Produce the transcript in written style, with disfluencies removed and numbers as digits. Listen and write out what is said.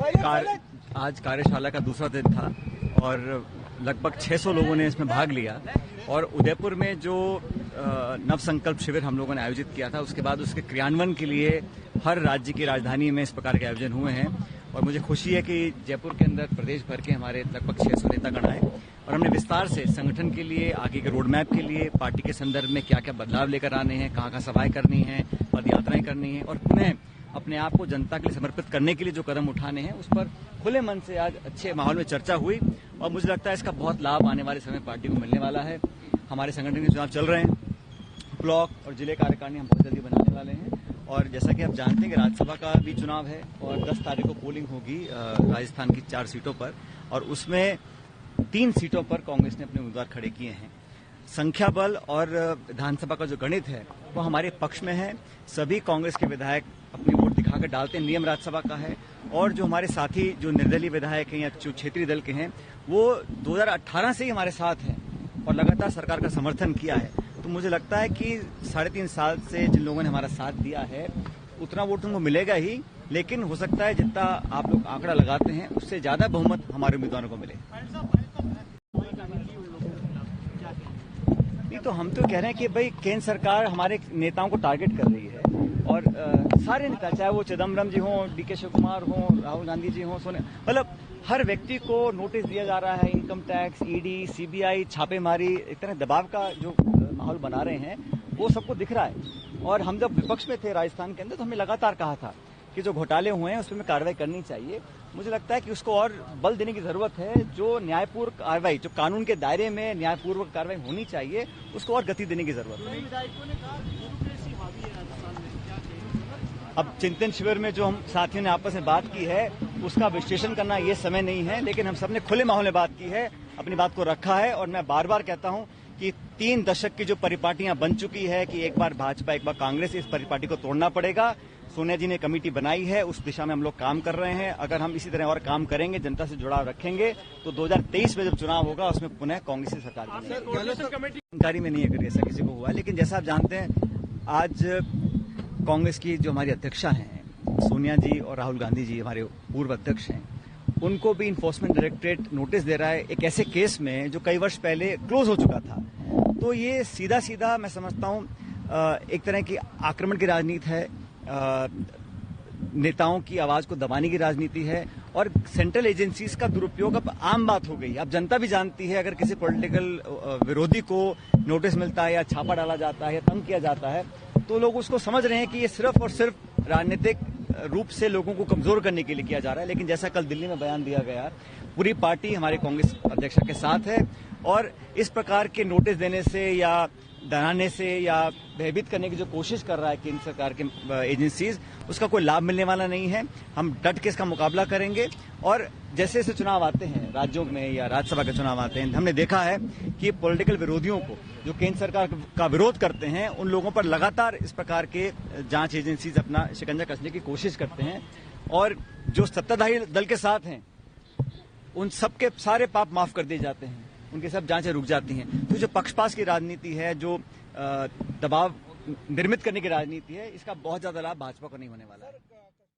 आज कार्यशाला का दूसरा दिन था और लगभग 600 लोगों ने इसमें भाग लिया और उदयपुर में जो नव संकल्प शिविर हम लोगों ने आयोजित किया था उसके बाद उसके क्रियान्वयन के लिए हर राज्य की राजधानी में इस प्रकार के आयोजन हुए हैं और मुझे खुशी है कि जयपुर के अंदर प्रदेश भर के हमारे लगभग 600 नेतागण आए और हमने विस्तार से संगठन के लिए आगे के रोड मैप के लिए पार्टी के संदर्भ में क्या क्या बदलाव लेकर आने हैं, कहाँ सभाएं करनी है, पद यात्राएं करनी है और पुनः अपने आप को जनता के लिए समर्पित करने के लिए जो कदम उठाने हैं उस पर खुले मन से आज अच्छे माहौल में चर्चा हुई और मुझे लगता है इसका बहुत लाभ आने वाले समय पार्टी को मिलने वाला है। हमारे संगठन के चुनाव चल रहे हैं, ब्लॉक और जिले कार्यकारिणी हम बहुत जल्दी बनाने वाले हैं और जैसा कि आप जानते हैं कि राज्यसभा का भी चुनाव है और 10 तारीख को पोलिंग होगी राजस्थान की 4 सीटों पर और उसमें 3 सीटों पर कांग्रेस ने अपने उम्मीदवार खड़े किए हैं। संख्या बल और विधानसभा का जो गणित है वो हमारे पक्ष में है। सभी कांग्रेस के विधायक अपनी वोट दिखाकर डालते हैं, नियम राज्यसभा का है और जो हमारे साथी जो निर्दलीय विधायक हैं या जो क्षेत्रीय दल के हैं वो 2018 से ही हमारे साथ हैं और लगातार सरकार का समर्थन किया है। तो मुझे लगता है कि 3.5 साल से जिन लोगों ने हमारा साथ दिया है उतना वोट उनको मिलेगा ही, लेकिन हो सकता है जितना आप लोग आंकड़ा लगाते हैं उससे ज्यादा बहुमत हमारे उम्मीदवारों को मिले। नहीं तो हम तो कह रहे हैं कि भाई केंद्र सरकार हमारे नेताओं को टारगेट कर रही है और सारे नेता चाहे वो चिदम्बरम जी हों, डीके शिव कुमार हों, राहुल गांधी जी हों, मतलब हर व्यक्ति को नोटिस दिया जा रहा है। इनकम टैक्स, ईडी, सीबीआई छापेमारी, एक तरह दबाव का जो माहौल बना रहे हैं वो सबको दिख रहा है और हम जब विपक्ष में थे राजस्थान के अंदर तो हमने लगातार कहा था कि जो घोटाले हुए हैं उसमें कार्रवाई करनी चाहिए। मुझे लगता है कि उसको और बल देने की जरूरत है। जो न्यायपूर्ण कार्रवाई, जो कानून के दायरे में न्यायपूर्वक कार्रवाई होनी चाहिए उसको और गति देने की जरूरत है। अब चिंतन शिविर में जो हम साथियों ने आपस में बात की है उसका विश्लेषण करना ये समय नहीं है, लेकिन हम सबने खुले माहौल में बात की है, अपनी बात को रखा है और मैं बार बार कहता हूं कि 3 दशक की जो परिपाटियां बन चुकी है कि एक बार भाजपा एक बार कांग्रेस, इस परिपाटी को तोड़ना पड़ेगा। सोनिया जी ने कमेटी बनाई है, उस दिशा में हम लोग काम कर रहे हैं। अगर हम इसी तरह और काम करेंगे, जनता से जुड़ाव रखेंगे तो 2023 में जब चुनाव होगा उसमें पुनः कांग्रेस की सरकार बनेगी। जानकारी में नहीं है अगर ऐसा किसी को हुआ, लेकिन जैसा आप जानते हैं आज कांग्रेस की जो हमारी अध्यक्षा हैं सोनिया जी और राहुल गांधी जी हमारे पूर्व अध्यक्ष हैं, उनको भी इन्फोर्समेंट डायरेक्टरेट नोटिस दे रहा है एक ऐसे केस में जो कई वर्ष पहले क्लोज हो चुका था। तो ये सीधा सीधा मैं समझता हूं एक तरह की आक्रमण की राजनीति है, नेताओं की आवाज को दबाने की राजनीति है और सेंट्रल एजेंसीज का दुरुपयोग अब आम बात हो गई। अब जनता भी जानती है अगर किसी पॉलिटिकल विरोधी को नोटिस मिलता है या छापा डाला जाता है या तंग किया जाता है तो लोग उसको समझ रहे हैं कि ये सिर्फ और सिर्फ राजनीतिक रूप से लोगों को कमजोर करने के लिए किया जा रहा है। लेकिन जैसा कल दिल्ली में बयान दिया गया, पूरी पार्टी हमारे कांग्रेस अध्यक्ष के साथ है और इस प्रकार के नोटिस देने से या डराने से या भयभीत करने की जो कोशिश कर रहा है केंद्र सरकार के एजेंसीज, उसका कोई लाभ मिलने वाला नहीं है। हम डट के इसका मुकाबला करेंगे और जैसे जैसे चुनाव आते हैं राज्यों में या राज्यसभा के चुनाव आते हैं, हमने देखा है कि पॉलिटिकल विरोधियों को जो केंद्र सरकार का विरोध करते हैं उन लोगों पर लगातार इस प्रकार के जांच एजेंसीज अपना शिकंजा कसने की कोशिश करते हैं और जो सत्ताधारी दल के साथ हैं उन सबके सारे पाप माफ कर दिए जाते हैं, उनकी सब जांचें रुक जाती हैं। तो जो पक्षपात की राजनीति है, जो दबाव निर्मित करने की राजनीति है, इसका बहुत ज्यादा लाभ भाजपा को नहीं होने वाला है।